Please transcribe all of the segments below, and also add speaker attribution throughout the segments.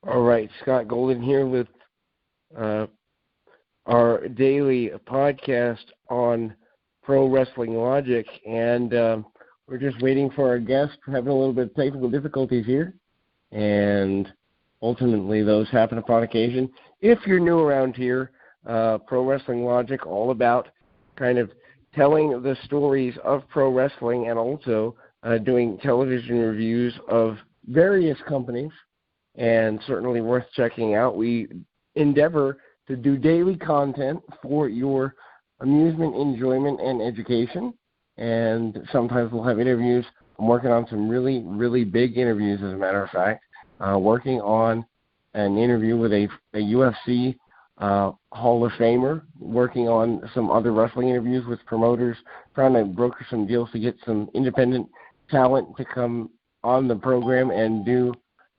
Speaker 1: All right, Scott Golden here with uh, our daily podcast on Pro Wrestling Logic, and we're just waiting for our guest. We're having a little bit of technical difficulties here, and ultimately those happen upon occasion. If you're new around here, Pro Wrestling Logic, all about kind of telling the stories of pro wrestling and also doing television reviews of various companies, and certainly worth checking out. We endeavor to do daily content for your amusement, enjoyment, and education, and sometimes we'll have interviews. I'm working on some really, really big interviews, as a matter of fact, working on an interview with a UFC Hall of Famer, working on some other wrestling interviews with promoters, trying to broker some deals to get some independent talent to come on the program and do.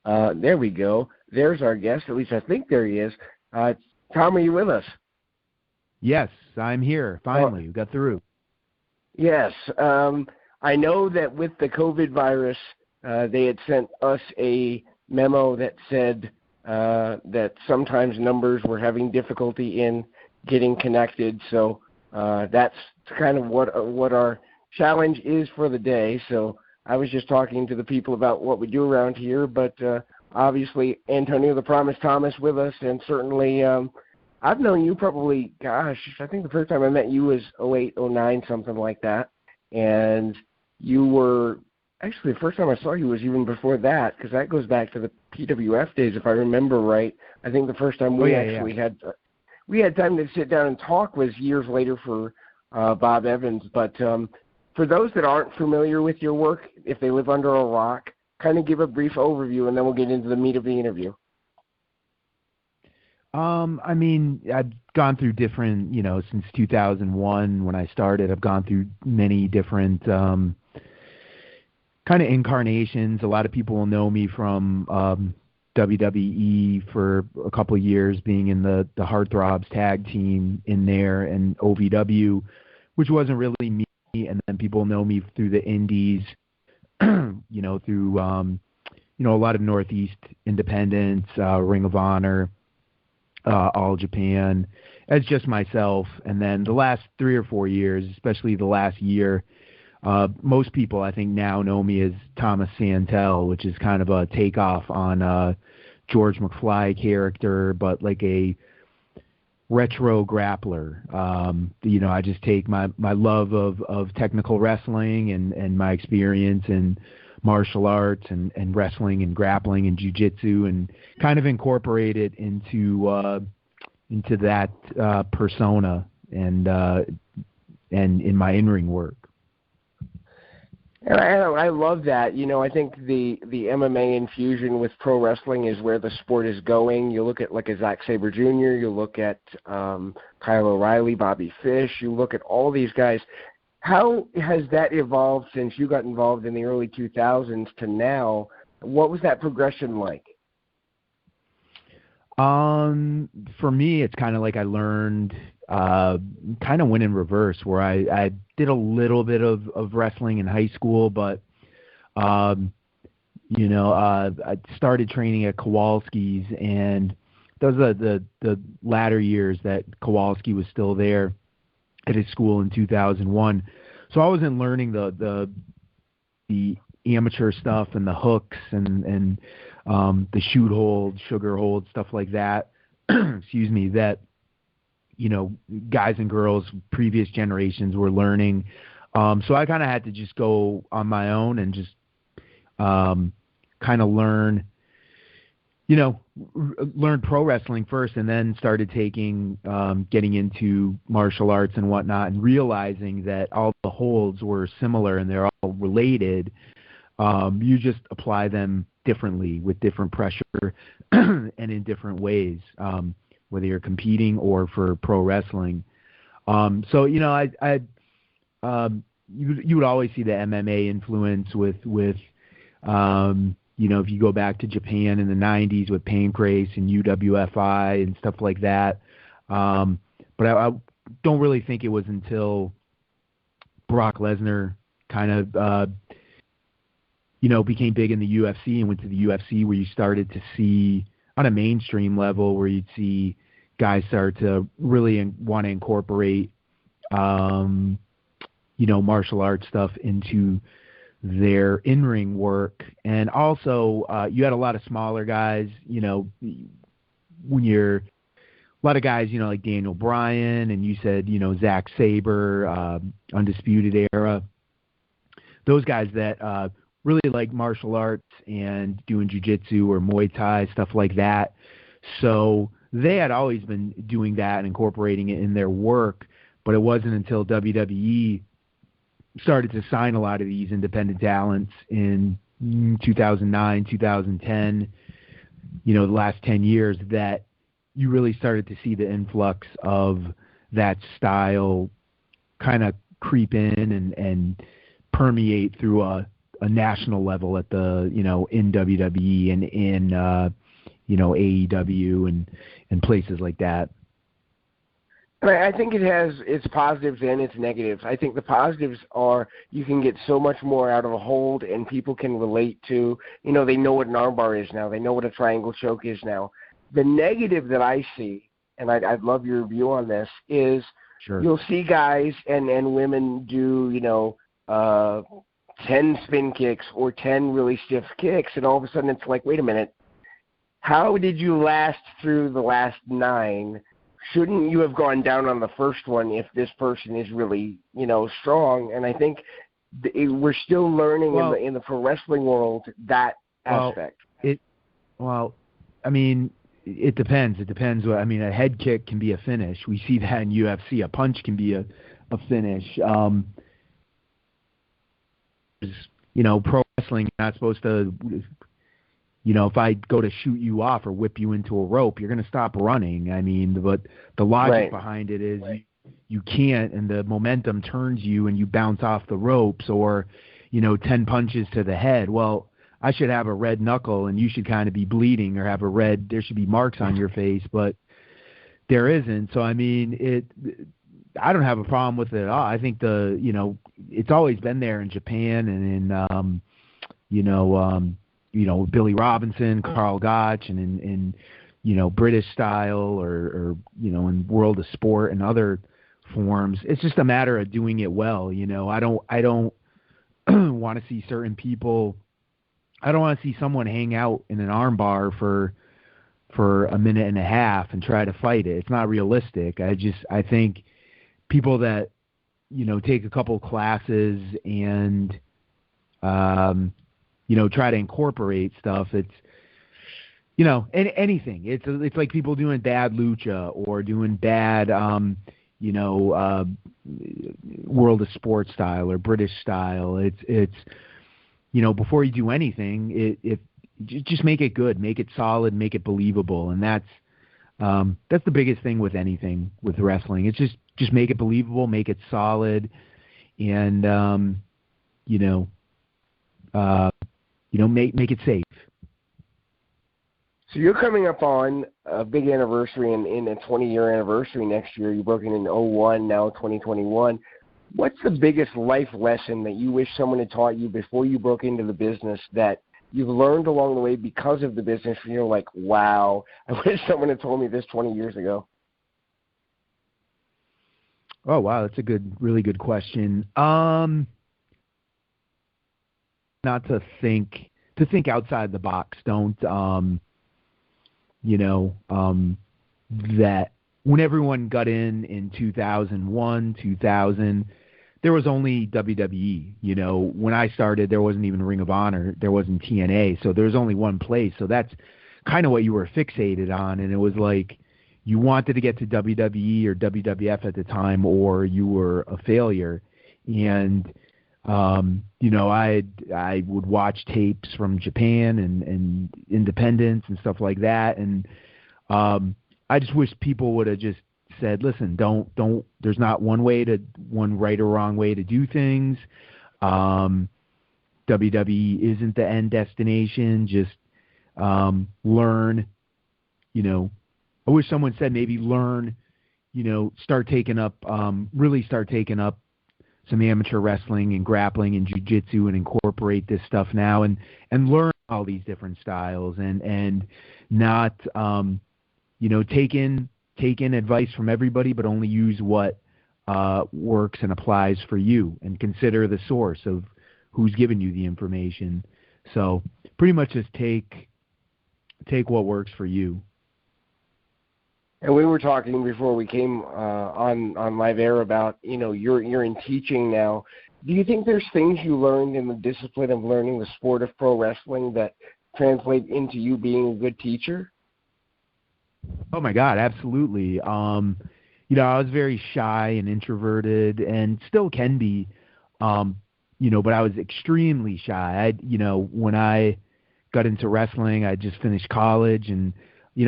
Speaker 1: There we go. There's our guest. At least I think there he is. Tom, are you with us?
Speaker 2: Yes, I'm here. Finally, we got through.
Speaker 1: Yes. I know that with the COVID virus, they had sent us a memo that said that sometimes numbers were having difficulty in getting connected. So that's kind of what our challenge is for the day. So I was just talking to the people about what we do around here, but obviously Antonio the Promise Thomas with us, and certainly I've known you probably, I think the first time I met you was 08, 09, something like that, and you were, actually the first time I saw you was even before that, because that goes back to the PWF days, if I remember right. I think the first time we had time to sit down and talk was years later for Bob Evans, but for those that aren't familiar with your work, if they live under a rock, kind of give a brief overview, and then we'll get into the meat of the interview.
Speaker 2: I mean, I've gone through different, since 2001 when I started, I've gone through many different kind of incarnations. A lot of people will know me from WWE for a couple of years, being in the Heartthrobs tag team in there, and OVW, which wasn't really me. And then people know me through the indies, through, a lot of Northeast independents, Ring of Honor, All Japan, as just myself. And then the last 3 or 4 years, especially the last year, most people I think now know me as Thomas Santel, which is kind of a takeoff on George McFly character, but like a retro grappler. I just take my love of technical wrestling and my experience in martial arts and wrestling and grappling and jiu-jitsu, and kind of incorporate it into that persona and in my in-ring work.
Speaker 1: And I love that. I think the MMA infusion with pro wrestling is where the sport is going. You look at like a Zack Sabre Jr., you look at Kyle O'Reilly, Bobby Fish, you look at all these guys. How has that evolved since you got involved in the early 2000s to now? What was that progression like?
Speaker 2: For me, it's kind of like I learned, kind of went in reverse, where I did a little bit of wrestling in high school, but, I started training at Kowalski's, and those are the latter years that Kowalski was still there at his school in 2001. So I wasn't learning the amateur stuff and the hooks and the shoot hold, sugar hold, stuff like that. Excuse me, that guys and girls previous generations were learning. So I kind of had to just go on my own and just kind of learn pro wrestling first, and then started taking, getting into martial arts and whatnot, and realizing that all the holds were similar and they're all related. You just apply them differently with different pressure and in different ways, whether you're competing or for pro wrestling. So, you would always see the MMA influence with if you go back to Japan in the 90s with Pancrase and UWFI and stuff like that. But I don't really think it was until Brock Lesnar kind of, became big in the UFC and went to the UFC where you started to see on a mainstream level where you'd see guys start to really want to incorporate, martial arts stuff into their in-ring work. And also, you had a lot of smaller guys, when you're a lot of guys, like Daniel Bryan, and you said, Zack Sabre, Undisputed Era, those guys that really like martial arts and doing jiu-jitsu or Muay Thai, stuff like that. So they had always been doing that and incorporating it in their work, but it wasn't until WWE started to sign a lot of these independent talents in 2009, 2010, the last 10 years, that you really started to see the influx of that style kind of creep in and permeate through a national level at the, in WWE and in, AEW and places like that.
Speaker 1: And I think it has its positives and its negatives. I think the positives are you can get so much more out of a hold, and people can relate to, they know what an armbar is now. They know what a triangle choke is now. The negative that I see, and I'd love your view on this, is
Speaker 2: Sure.
Speaker 1: You'll see guys and women do, 10 spin kicks or 10 really stiff kicks, and all of a sudden it's like, wait a minute, how did you last through the last 9? Shouldn't you have gone down on the first one if this person is really, strong? And I think we're still learning in the pro wrestling world that aspect.
Speaker 2: It depends. It depends. A head kick can be a finish. We see that in UFC. A punch can be a finish. Pro wrestling, you're not supposed to, if I go to shoot you off or whip you into a rope, you're going to stop running. But the logic behind it is you can't, and the momentum turns you and you bounce off the ropes, or, 10 punches to the head. Well, I should have a red knuckle and you should kind of be bleeding or have there should be marks on your face, but there isn't. So, I don't have a problem with it at all. I think it's always been there in Japan and in, Billy Robinson, Carl Gotch, and in British style or in World of Sport and other forms. It's just a matter of doing it well. I don't want to see certain people. I don't want to see someone hang out in an armbar for a minute and a half and try to fight it. It's not realistic. I think people that, take a couple classes and, try to incorporate stuff. It's, anything. It's like people doing bad lucha or doing bad, World of Sport style or British style. It's before you do anything, just make it good, make it solid, make it believable, and that's the biggest thing with anything with wrestling. It's just make it believable, make it solid, and make it safe.
Speaker 1: So you're coming up on a big anniversary in a 20-year anniversary next year. You broke in 2001, now 2021. What's the biggest life lesson that you wish someone had taught you before you broke into the business that you've learned along the way because of the business, and you're like, wow, I wish someone had told me this 20 years ago?
Speaker 2: Oh, wow, that's a really good question. Not to think outside the box. Don't, that when everyone got in 2001, 2000, there was only WWE. When I started, there wasn't even Ring of Honor. There wasn't TNA. So there was only one place. So that's kind of what you were fixated on. And it was like you wanted to get to WWE or WWF at the time, or you were a failure. And, I would watch tapes from Japan and independence and stuff like that. And I just wish people would have just said, listen, don't, there's not one right or wrong way to do things. WWE isn't the end destination. Just learn, I wish someone said maybe learn, start taking up some amateur wrestling and grappling and jiu-jitsu and incorporate this stuff now and learn all these different styles and not taking advice from everybody, but only use what works and applies for you, and consider the source of who's giving you the information. So pretty much just take what works for you.
Speaker 1: And we were talking before we came on live air about, you're in teaching now. Do you think there's things you learned in the discipline of learning the sport of pro wrestling that translate into you being a good teacher?
Speaker 2: Oh my God, absolutely. I was very shy and introverted, and still can be, but I was extremely shy. When I got into wrestling, I just finished college, and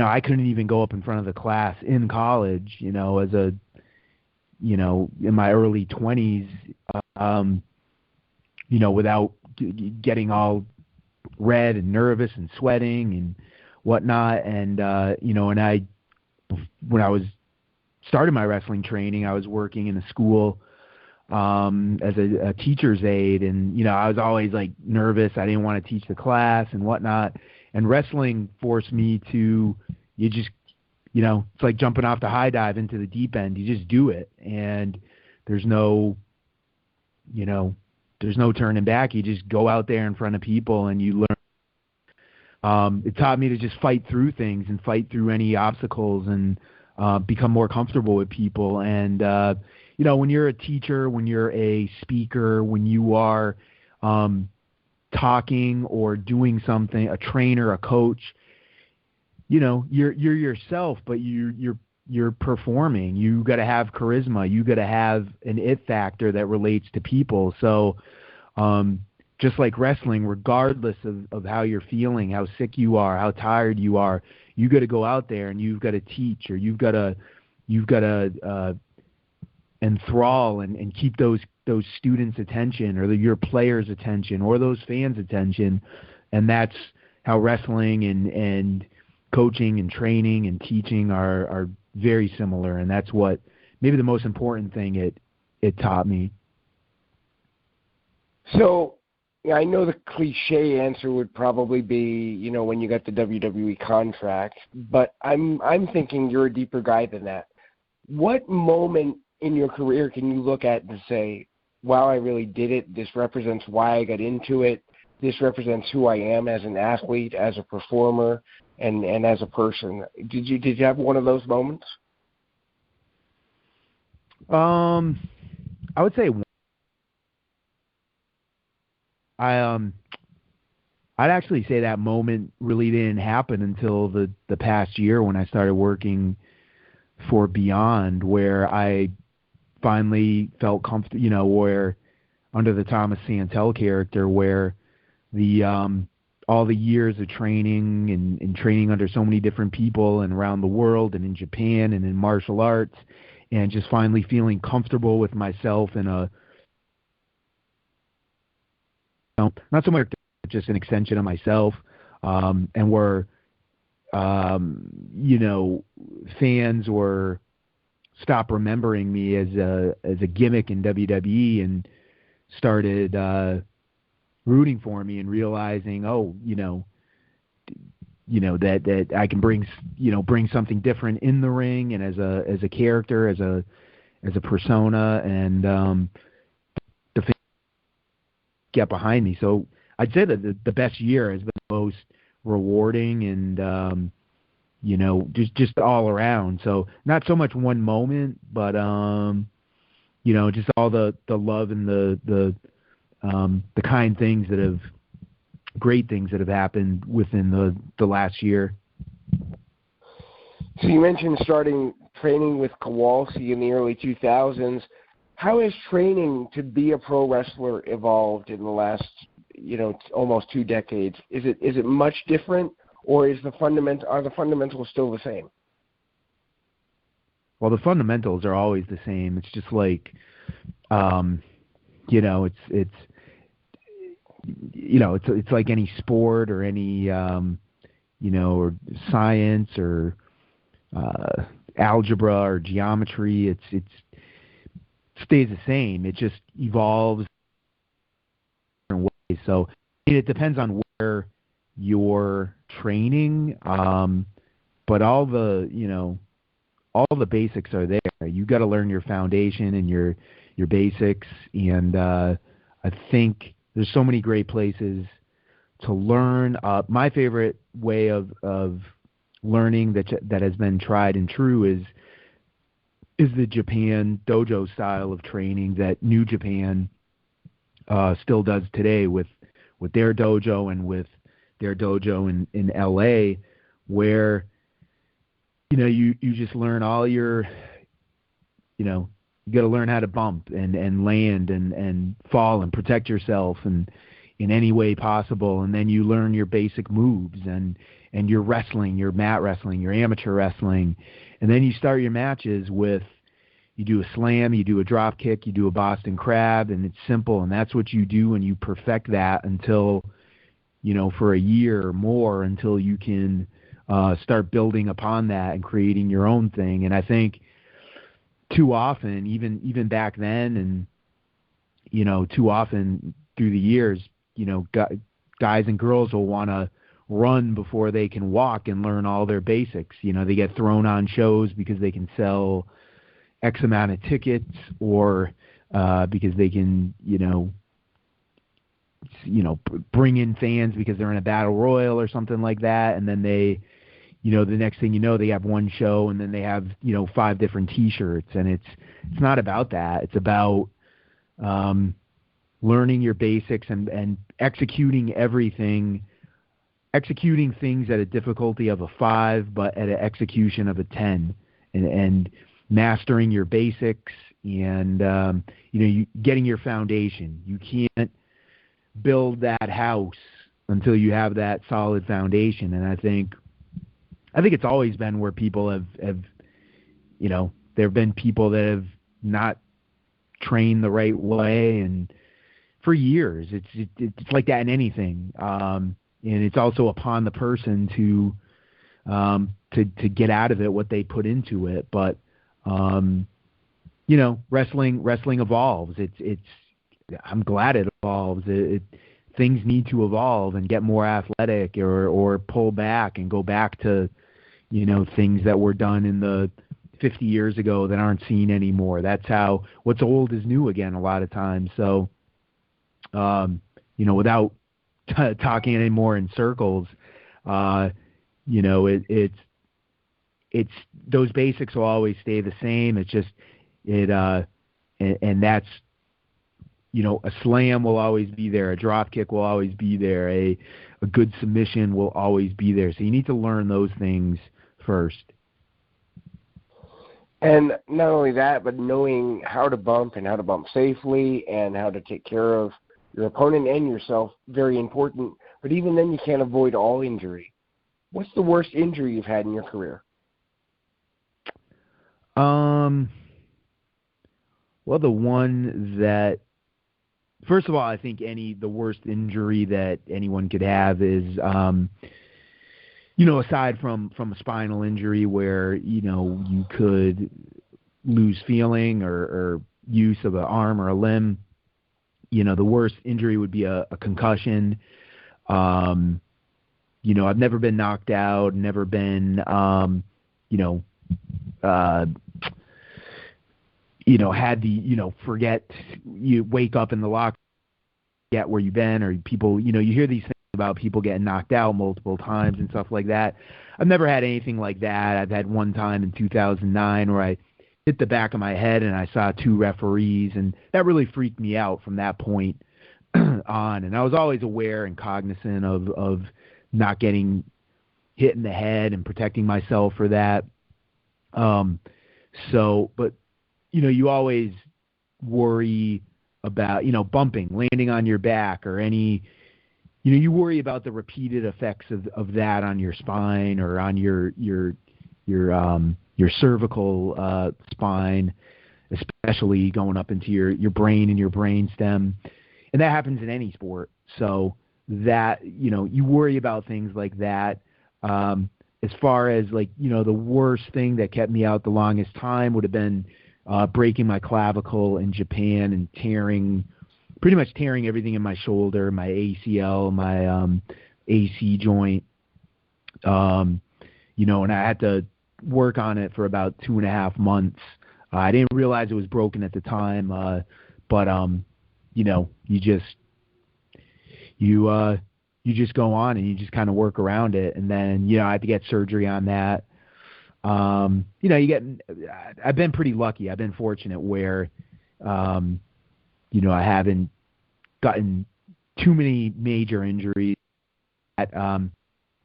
Speaker 2: I couldn't even go up in front of the class in college, in my early 20s, without getting all red and nervous and sweating and whatnot. And, when I was starting my wrestling training, I was working in a school as a teacher's aide, and, I was always like nervous. I didn't want to teach the class and whatnot. And wrestling forced me to, it's like jumping off the high dive into the deep end. You just do it, and there's no turning back. You just go out there in front of people and you learn. It taught me to just fight through things and fight through any obstacles and become more comfortable with people. And, when you're a teacher, when you're a speaker, when you are talking or doing something, a trainer, a coach, you're yourself, but you're performing. You got to have charisma. You got to have an it factor that relates to people. So, just like wrestling, regardless of how you're feeling, how sick you are, how tired you are, you got to go out there and you've got to teach, or you've got to enthrall and keep those students' attention, or your players' attention, or those fans' attention. And that's how wrestling and coaching and training and teaching are very similar. And that's what maybe the most important thing it taught me.
Speaker 1: So, I know the cliche answer would probably be, when you got the WWE contract, but I'm thinking you're a deeper guy than that. What moment in your career can you look at and say, wow, I really did it. This represents why I got into it. This represents who I am as an athlete, as a performer, and as a person. Did you have one of those moments?
Speaker 2: I would say I'd actually say that moment really didn't happen until the past year, when I started working for Beyond, where I finally felt comfortable, where under the Thomas Santel character, where all the years of training and training under so many different people and around the world and in Japan and in martial arts, and just finally feeling comfortable with myself in a, not so much just an extension of myself, and where, fans were stopped remembering me as a gimmick in WWE and started rooting for me and realizing, that I can bring something different in the ring and as a character, as a persona, and the fans get behind me. So I'd say that the best year has been the most rewarding and just all around. So not so much one moment, but just all the love and the kind things great things that have happened within the last year.
Speaker 1: So you mentioned starting training with Kowalski in the early 2000s. How has training to be a pro wrestler evolved in the last, almost 2 decades? Is it much different, or are the fundamentals still the same?
Speaker 2: Well, the fundamentals are always the same. It's just like, it's like any sport or any, or science or algebra or geometry. It stays the same. It just evolves in different ways. So it depends on where your training, but all the basics are there. You got to learn your foundation and your basics, and I think there's so many great places to learn. My favorite way of learning that has been tried and true is the Japan dojo style of training that New Japan still does today with their dojo and with their dojo in LA, where you just learn all your, you got to learn how to bump and land and fall and protect yourself and in any way possible, and then you learn your basic moves and your wrestling, your mat wrestling, your amateur wrestling, and then you start your matches with, you do a slam, you do a drop kick, you do a Boston Crab, and it's simple, and that's what you do, and you perfect that until, for a year or more, until you can start building upon that and creating your own thing. And I think too often, even back then, and too often through the years, guys and girls will want to run before they can walk and learn all their basics. They get thrown on shows because they can sell X amount of tickets, or because they can, bring in fans because they're in a battle royal or something like that, and then they, the next thing you know, they have one show and then they have 5 different T-shirts, and it's not about that. It's about learning your basics and executing things at a difficulty of a 5, but at an execution of a 10, and mastering your basics and you getting your foundation. You can't build that house until you have that solid foundation. And I think it's always been where people have there have been people that have not trained the right way, and for years it's like that in anything. And it's also upon the person to get out of it what they put into it. But wrestling evolves. I'm glad it evolves. Things need to evolve and get more athletic, or pull back and go back to, things that were done in the 50 years ago that aren't seen anymore. That's how what's old is new again a lot of times. So, without talking anymore in circles, it's those basics will always stay the same. It's just and that's, a slam will always be there, a drop kick will always be there, a good submission will always be there. So you need to learn those things first.
Speaker 1: And not only that, but knowing how to bump and how to bump safely and how to take care of your opponent and yourself, very important. But even then, you can't avoid all injury. What's the worst injury you've had in your career?
Speaker 2: Well, the one that, first of all, I think the worst injury that anyone could have is, aside from a spinal injury where, you could lose feeling or use of an arm or a limb, the worst injury would be a concussion. I've never been knocked out, never been, had the, forget, you wake up in the locker, forget where you've been, or people, you hear these things about people getting knocked out multiple times and stuff like that. I've never had anything like that. I've had one time in 2009 where I hit the back of my head and I saw 2 referees, and that really freaked me out from that point on. And I was always aware and cognizant of not getting hit in the head and protecting myself for that. But you always worry about, bumping, landing on your back, or any, you worry about the repeated effects of that on your spine or on your cervical spine, especially going up into your brain and your brain stem. And that happens in any sport. So that, you worry about things like that. As far as the worst thing that kept me out the longest time would have been breaking my clavicle in Japan and pretty much tearing everything in my shoulder, my ACL, AC joint. And I had to work on it for about 2.5 months. I didn't realize it was broken at the time, but you just go on and you just kind of work around it. And then, I had to get surgery on that. I've been pretty lucky. I've been fortunate where, I haven't gotten too many major injuries.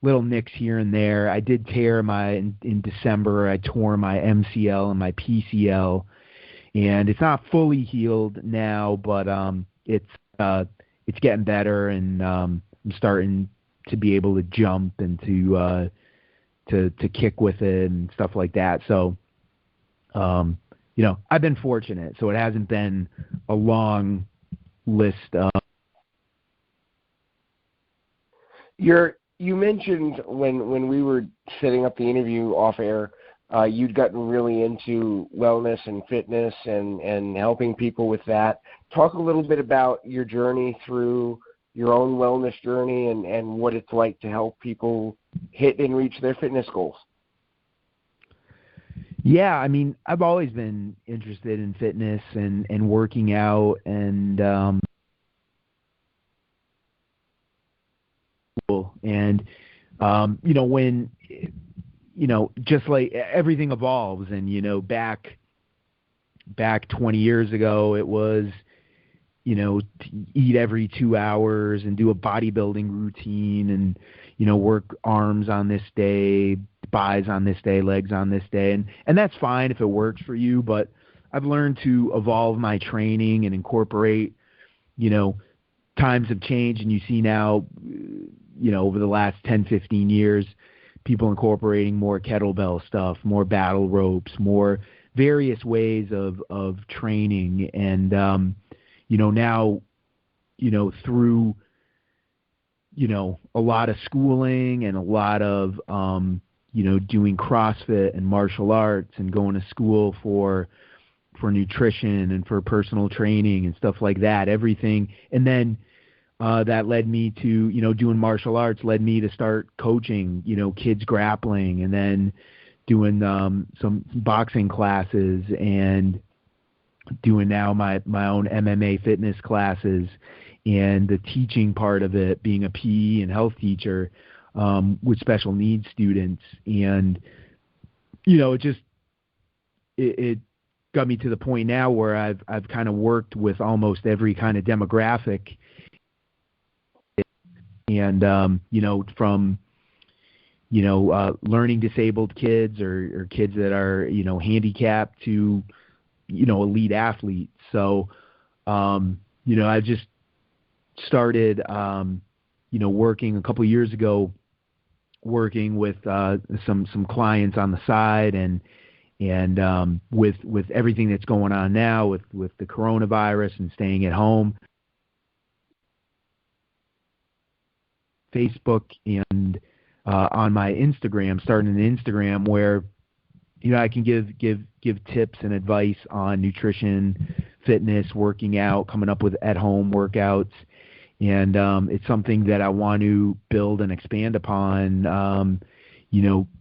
Speaker 2: Little nicks here and there. I did tear in December. I tore my MCL and my PCL, and it's not fully healed now, but it's getting better, and I'm starting to be able to jump and to kick with it and stuff like that. So, I've been fortunate. So it hasn't been a long list of.
Speaker 1: You mentioned when we were setting up the interview off air, you'd gotten really into wellness and fitness and helping people with that. Talk a little bit about your journey through your own wellness journey and what it's like to help people hit and reach their fitness goals.
Speaker 2: Yeah, I mean, I've always been interested in fitness and working out and when just like everything evolves, and back 20 years ago it was to eat every 2 hours and do a bodybuilding routine and work arms on this day, thighs on this day, legs on this day, and that's fine if it works for you, but I've learned to evolve my training and incorporate. Times have changed, and you see now over the last 10, 15 years, people incorporating more kettlebell stuff, more battle ropes, more various ways of training. And, now, through, a lot of schooling and a lot of, doing CrossFit and martial arts and going to school for nutrition and for personal training and stuff like that, everything. And then, that led me to, doing martial arts led me to start coaching, kids grappling, and then doing some boxing classes and doing now my own MMA fitness classes, and the teaching part of it, being a PE and health teacher with special needs students. And, it got me to the point now where I've kind of worked with almost every kind of demographic. And, from, learning disabled kids or kids that are, handicapped to, elite athletes. So, I just started, working a couple of years ago, working with some clients on the side, and with everything that's going on now with the coronavirus and staying at home. Facebook and on my Instagram, starting an Instagram where I can give tips and advice on nutrition, fitness, working out, coming up with at-home workouts, and it's something that I want to build and expand upon.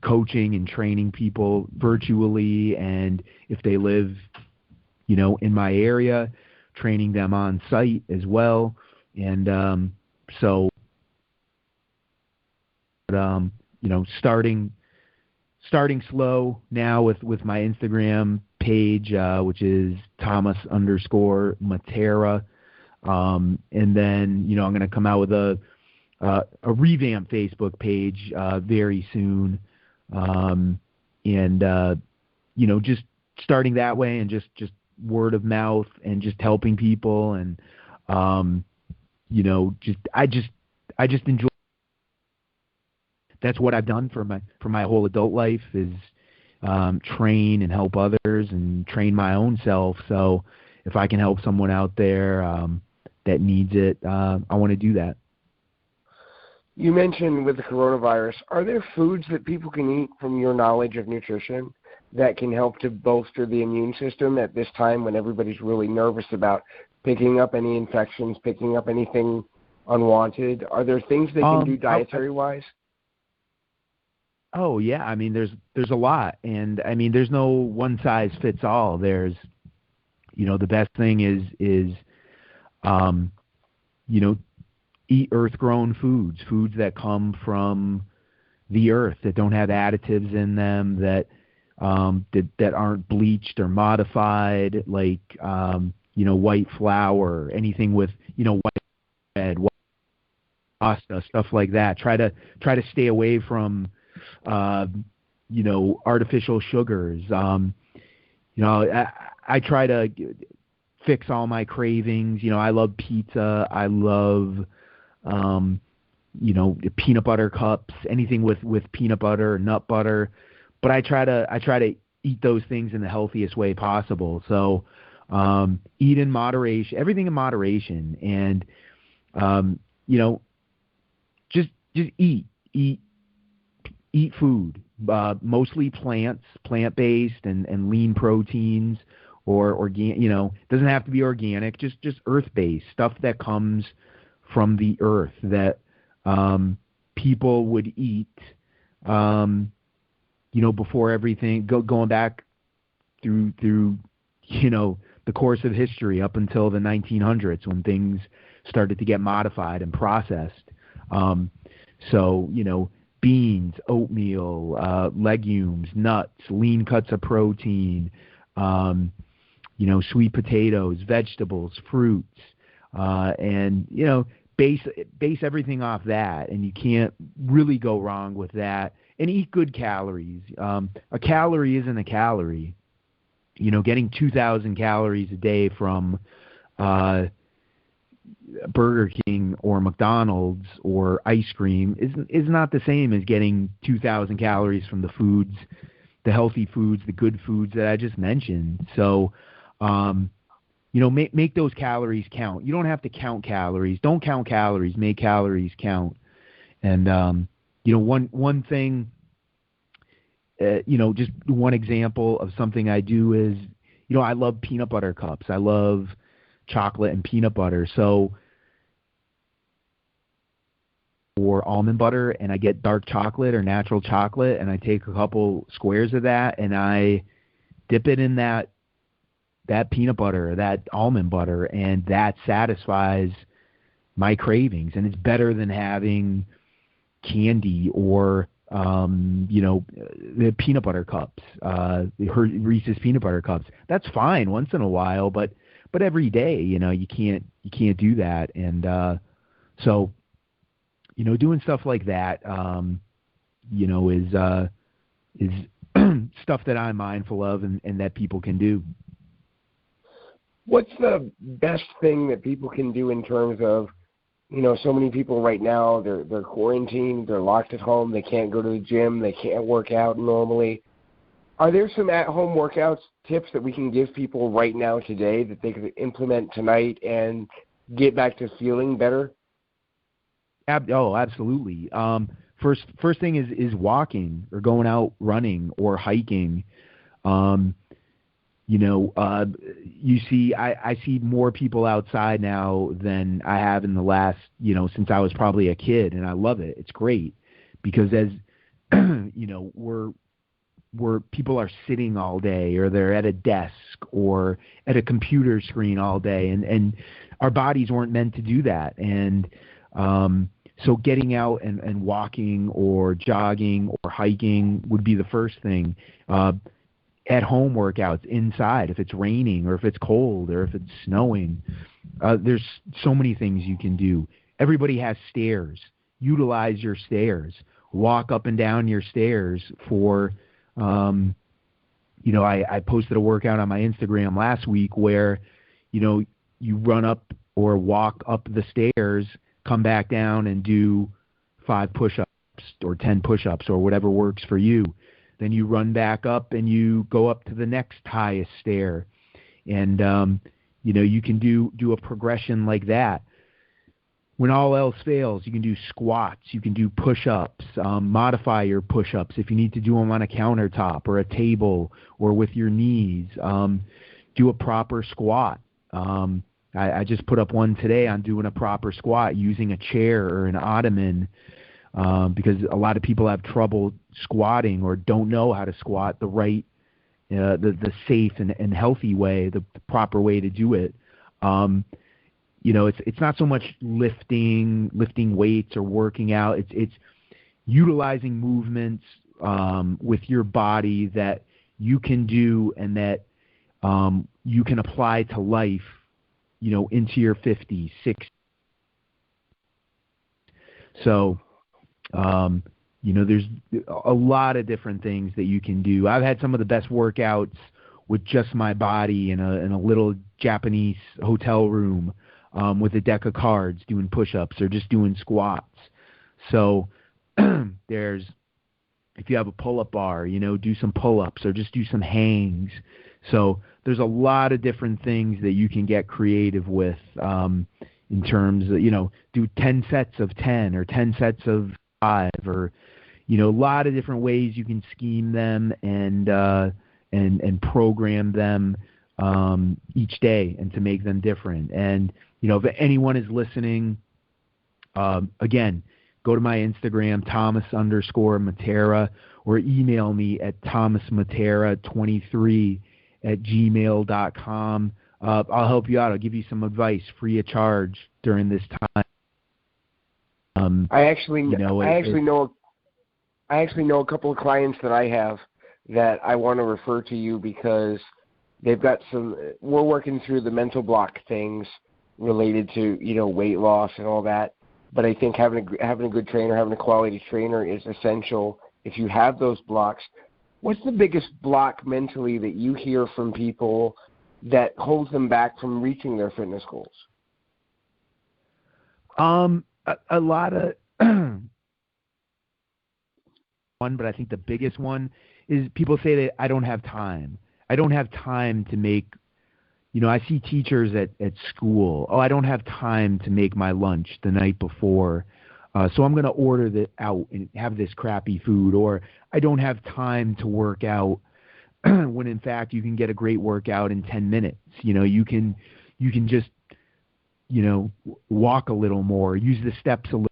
Speaker 2: Coaching and training people virtually, and if they live, in my area, training them on site as well, and so. Starting slow now with my Instagram page, which is Thomas_Matera. And then, I'm going to come out with a revamped Facebook page very soon. Just starting that way, and just word of mouth, and just helping people. And, I just enjoy. That's what I've done for my whole adult life, is train and help others and train my own self. So if I can help someone out there that needs it, I want to do that.
Speaker 1: You mentioned with the coronavirus, are there foods that people can eat from your knowledge of nutrition that can help to bolster the immune system at this time when everybody's really nervous about picking up any infections, picking up anything unwanted? Are there things they can do dietary-wise?
Speaker 2: Oh yeah, I mean there's a lot, and I mean there's no one size fits all. There's, the best thing is eat earth-grown foods that come from the earth, that don't have additives in them, that aren't bleached or modified, like white flour, anything with white bread, white pasta, stuff like that. Try to stay away from artificial sugars. I try to fix all my cravings. I love pizza. I love peanut butter cups, anything with peanut butter or nut butter. But I try to eat those things in the healthiest way possible. So eat in moderation, everything in moderation, and just eat food, mostly plant-based and lean proteins, or organic. Doesn't have to be organic, just earth-based stuff that comes from the earth that people would eat. Before everything, going back through the course of history up until the 1900s, when things started to get modified and processed. Beans, oatmeal, legumes, nuts, lean cuts of protein, sweet potatoes, vegetables, fruits, and base everything off that, and you can't really go wrong with that. And eat good calories. A calorie isn't a calorie. Getting 2,000 calories a day from Burger King or McDonald's or ice cream is not the same as getting 2,000 calories from the healthy foods, the good foods that I just mentioned. So, make those calories count. You don't have to count calories. Don't count calories. Make calories count. And one thing, just one example of something I do is, I love peanut butter cups. I love chocolate and peanut butter. So, or almond butter, and I get dark chocolate or natural chocolate, and I take a couple squares of that, and I dip it in that peanut butter, that almond butter, and that satisfies my cravings. And it's better than having candy or the peanut butter cups, Reese's peanut butter cups. That's fine once in a while, but every day, you can't do that. And so, doing stuff like that, is stuff that I'm mindful of and that people can do.
Speaker 1: What's the best thing that people can do in terms of, so many people right now, they're quarantined, they're locked at home, they can't go to the gym, they can't work out normally. Are there some at-home workouts tips that we can give people right now today that they could implement tonight and get back to feeling better?
Speaker 2: Absolutely. First thing is walking or going out running or hiking. You see, I see more people outside now than I have in the last, since I was probably a kid, and I love it. It's great because as, where people are sitting all day, or they're at a desk or at a computer screen all day, and our bodies weren't meant to do that. And so getting out and walking or jogging or hiking would be the first thing. At-home workouts inside, if it's raining or if it's cold or if it's snowing. There's so many things you can do. Everybody has stairs. Utilize your stairs. Walk up and down your stairs for, I posted a workout on my Instagram last week where, you run up or walk up the stairs, come back down and do 5 push-ups or 10 push-ups or whatever works for you. Then you run back up and you go up to the next highest stair. And, you can do a progression like that. When all else fails, you can do squats, you can do push-ups, modify your push-ups if you need to do them on a countertop or a table or with your knees. Do a proper squat. I just put up one today on doing a proper squat using a chair or an ottoman, because a lot of people have trouble squatting or don't know how to squat the right, the safe and healthy way, the proper way to do it. It's not so much lifting weights or working out. It's utilizing movements with your body that you can do and that you can apply to life, into your 50s, 60s. So, there's a lot of different things that you can do. I've had some of the best workouts with just my body in a little Japanese hotel room, with a deck of cards doing push-ups or just doing squats. So if you have a pull-up bar, do some pull-ups or just do some hangs. So there's a lot of different things that you can get creative with, in terms of, do 10 sets of 10 or 10 sets of 5, or, a lot of different ways you can scheme them and program them each day and to make them different. And, if anyone is listening, again, go to my Instagram, Thomas_Matera, or email me at thomasmatera23@gmail.com. I'll help you out. I'll give you some advice free of charge during this time.
Speaker 1: I actually know a couple of clients that I have that I want to refer to you because they've got we're working through the mental block things related to, weight loss and all that. But I think having a good trainer, having a quality trainer is essential if you have those blocks. What's the biggest block mentally that you hear from people that holds them back from reaching their fitness goals?
Speaker 2: A lot of one, but I think the biggest one is people say that I don't have time. I don't have time to make, I see teachers at school. Oh, I don't have time to make my lunch the night before, so I'm going to order that out and have this crappy food. Or I don't have time to work out, when in fact you can get a great workout in 10 minutes. You can just, walk a little more, use the steps a little.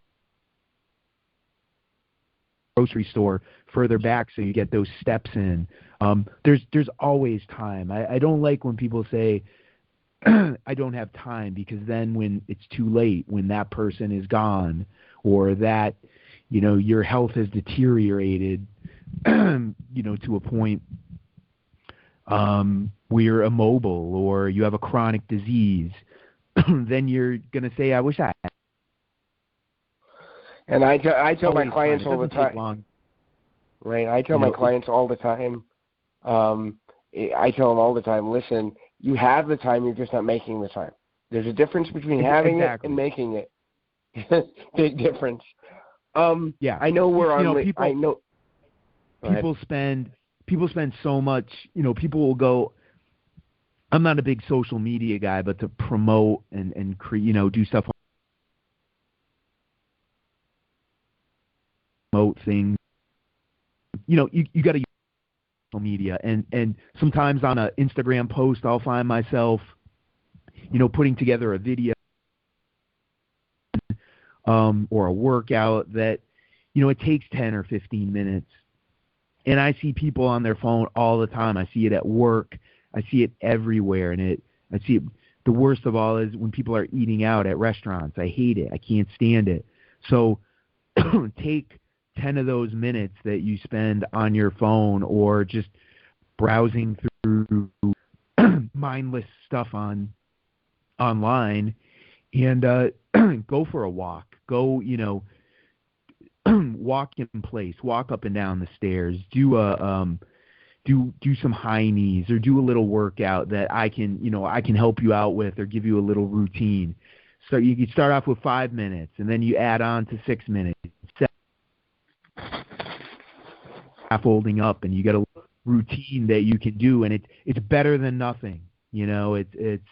Speaker 2: Grocery store further back so you get those steps in. There's always time. I don't like when people say I don't have time, because then when it's too late, when that person is gone, or that your health has deteriorated to a point where you're immobile or you have a chronic disease, then you're going to say, I wish I had.
Speaker 1: And I tell my clients all the time. Right, I tell my clients all the time. I tell them all the time, listen, you have the time, you're just not making the time. There's a difference between having it and making it. Big difference.
Speaker 2: Yeah,
Speaker 1: I know we're on.
Speaker 2: People spend so much. People will go. I'm not a big social media guy, but to promote and do stuff. Promote things. You got to use social media, and sometimes on an Instagram post, I'll find myself, putting together a video or a workout that, it takes 10 or 15 minutes. And I see people on their phone all the time. I see it at work. I see it everywhere. And I see it. The worst of all is when people are eating out at restaurants. I hate it. I can't stand it. So take 10 of those minutes that you spend on your phone or just browsing through mindless stuff online, and go for a walk. Go, walk in place, walk up and down the stairs, do some high knees, or do a little workout that I can help you out with, or give you a little routine. So you can start off with 5 minutes, and then you add on to 6 minutes, folding up, and you get a routine that you can do, and it's better than nothing. It's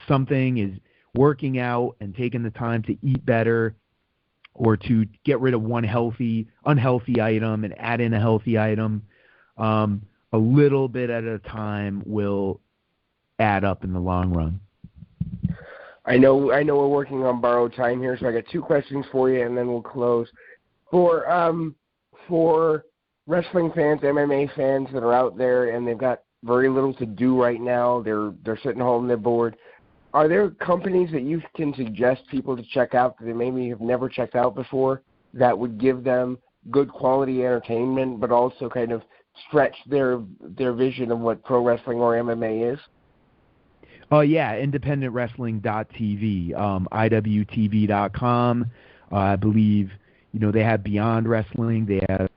Speaker 2: something is working out and taking the time to eat better, or to get rid of one unhealthy item and add in a healthy item. A little bit at a time will add up in the long run.
Speaker 1: we're working on borrowed time here, so I got two questions for you, and then we'll close. For wrestling fans, MMA fans that are out there and they've got very little to do right now, they're sitting home, they're bored. Are there companies that you can suggest people to check out that they maybe have never checked out before that would give them good quality entertainment, but also kind of stretch their vision of what pro wrestling or MMA is?
Speaker 2: Oh, yeah, independentwrestling.tv, IWTV.com. I believe, they have Beyond Wrestling. They have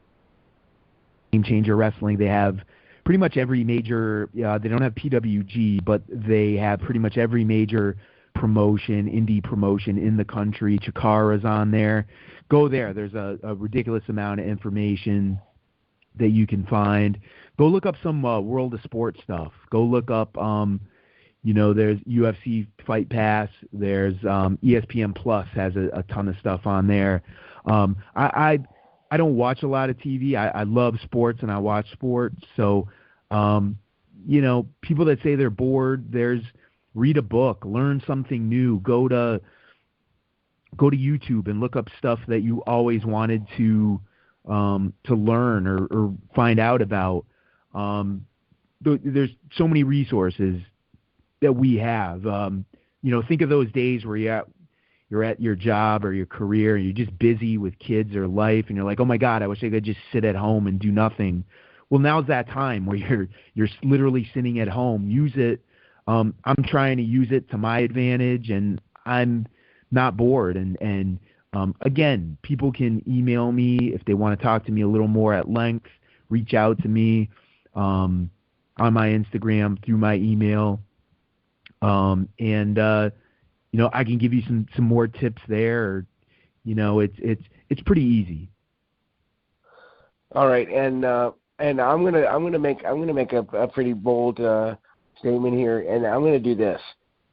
Speaker 2: Game Changer Wrestling. They have pretty much every major, they don't have PWG, but they have pretty much every major promotion, indie promotion in the country. Chikara's on there. Go there. There's a ridiculous amount of information that you can find. Go look up some World of Sport stuff. Go look up, there's UFC Fight Pass. There's ESPN Plus has a ton of stuff on there. I don't watch a lot of TV. I love sports and I watch sports. So, people that say they're bored, read a book, learn something new, go to YouTube and look up stuff that you always wanted to learn or find out about. There's so many resources that we have. Think of those days where you're at your job or your career and you're just busy with kids or life and you're like, oh my God, I wish I could just sit at home and do nothing. Well, now's that time where you're literally sitting at home. Use it. I'm trying to use it to my advantage, and I'm not bored. And again, people can email me if they want to talk to me a little more at length. Reach out to me on my Instagram through my email, I can give you some more tips there. It's pretty easy.
Speaker 1: All right, and I'm gonna make a pretty bold statement here, and I'm gonna do this.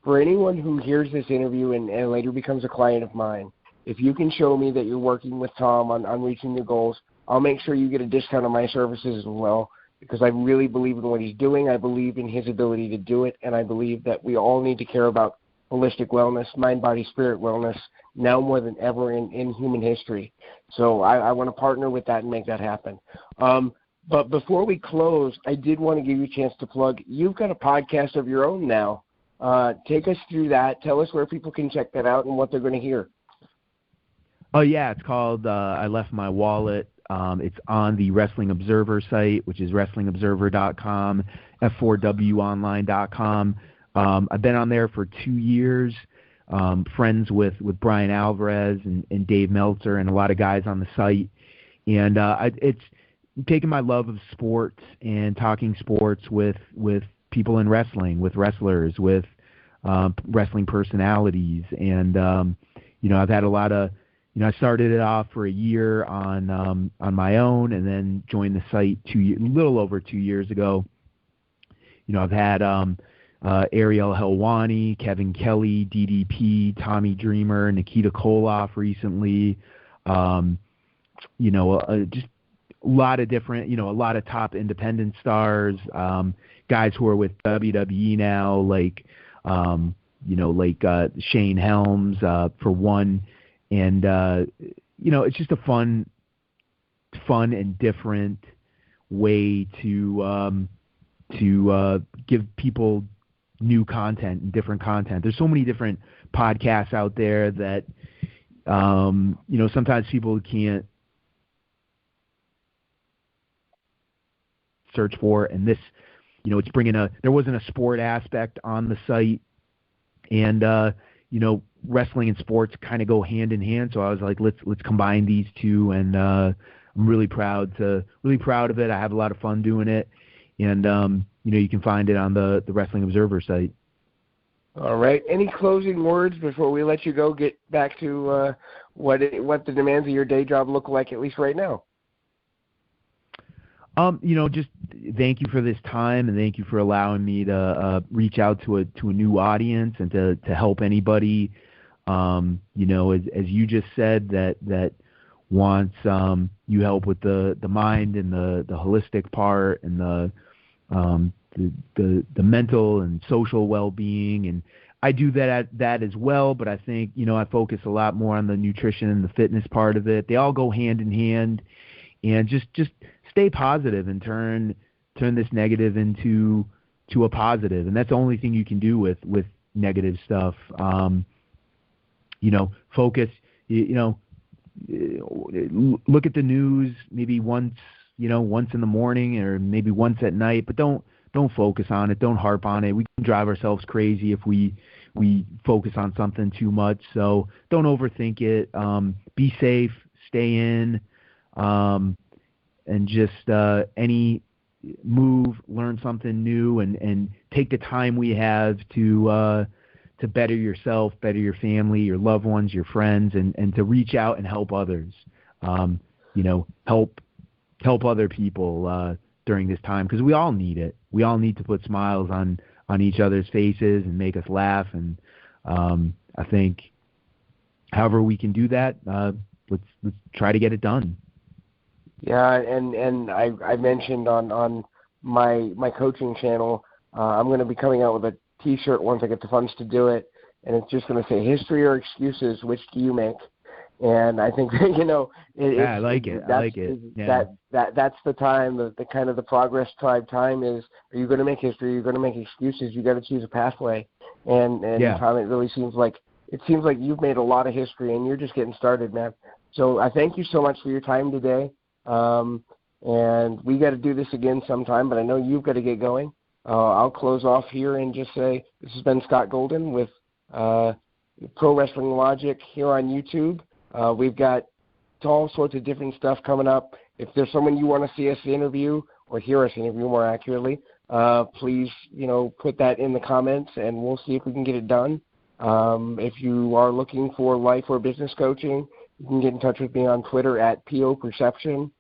Speaker 1: For anyone who hears this interview and later becomes a client of mine, if you can show me that you're working with Tom on reaching your goals, I'll make sure you get a discount on my services as well, because I really believe in what he's doing. I believe in his ability to do it, and I believe that we all need to care about holistic wellness, mind, body, spirit wellness, now more than ever in human history. So I want to partner with that and make that happen. But before we close, I did want to give you a chance to plug. You've got a podcast of your own now. Take us through that. Tell us where people can check that out and what they're going to hear.
Speaker 2: Oh, yeah, it's called I Left My Wallet. It's on the Wrestling Observer site, which is wrestlingobserver.com, f4wonline.com. I've been on there for 2 years, friends with Brian Alvarez and Dave Meltzer and a lot of guys on the site. And it's taking my love of sports and talking sports with people in wrestling, with wrestlers, with wrestling personalities. And, I've had a lot of, I started it off for a year on my own and then joined the site a little over 2 years ago. I've had Ariel Helwani, Kevin Kelly, DDP, Tommy Dreamer, Nikita Koloff recently. Just a lot of different, a lot of top independent stars, guys who are with WWE now, like Shane Helms, for one. And, it's just a fun and different way to give people new content and different content. There's so many different podcasts out there that, sometimes people can't search for. And this, it's bringing there wasn't a sport aspect on the site. And, wrestling and sports kind of go hand in hand. So I was like, let's combine these two. And, I'm really proud of it. I have a lot of fun doing it. And, you can find it on the Wrestling Observer site.
Speaker 1: All right. Any closing words before we let you go get back to what the demands of your day job look like, at least right now?
Speaker 2: Just thank you for this time and thank you for allowing me to reach out to a new audience and to help anybody, as you just said, that wants you help with the mind and the holistic part and the mental and social well-being. And I do that as well, but I think, I focus a lot more on the nutrition and the fitness part of it. They all go hand in hand, and just stay positive and turn this negative into a positive. And that's the only thing you can do with negative stuff. Focus, look at the news maybe once in the morning or maybe once at night, but don't focus on it. Don't harp on it. We can drive ourselves crazy if we focus on something too much. So don't overthink it. Be safe, stay in, and just any move, learn something new, and take the time we have to better yourself, better your family, your loved ones, your friends, and to reach out and help others. Help other people during this time, because we all need it. We all need to put smiles on each other's faces and make us laugh. And I think however we can do that, let's try to get it done.
Speaker 1: Yeah, and I mentioned on my coaching channel, I'm going to be coming out with a T-shirt once I get the funds to do it, and it's just going to say "History or Excuses, which do you make?" And I think
Speaker 2: I like it. I like it. Yeah.
Speaker 1: That's the time, the kind of the Progress Tribe time is. Are you going to make history? Are you going to make excuses? You got to choose a pathway. And
Speaker 2: yeah.
Speaker 1: Tom, it really seems like you've made a lot of history, and you're just getting started, man. So I thank you so much for your time today. And we got to do this again sometime, but I know you've got to get going. I'll close off here and just say this has been Scott Golden with Pro Wrestling Logic here on YouTube. We've got all sorts of different stuff coming up. If there's someone you want to see us interview or hear us interview more accurately, please, put that in the comments, and we'll see if we can get it done. If you are looking for life or business coaching, you can get in touch with me on Twitter at PO Perception.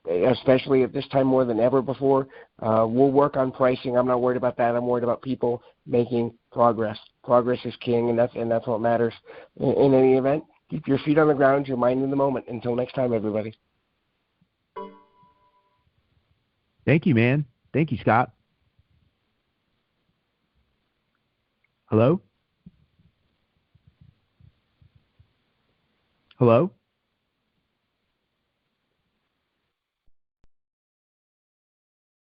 Speaker 1: Especially at this time more than ever before. We'll work on pricing. I'm not worried about that. I'm worried about people making progress. Progress is king, and that's what matters. In any event, keep your feet on the ground, your mind in the moment. Until next time, everybody.
Speaker 2: Thank you, man. Thank you, Scott. Hello? Hello?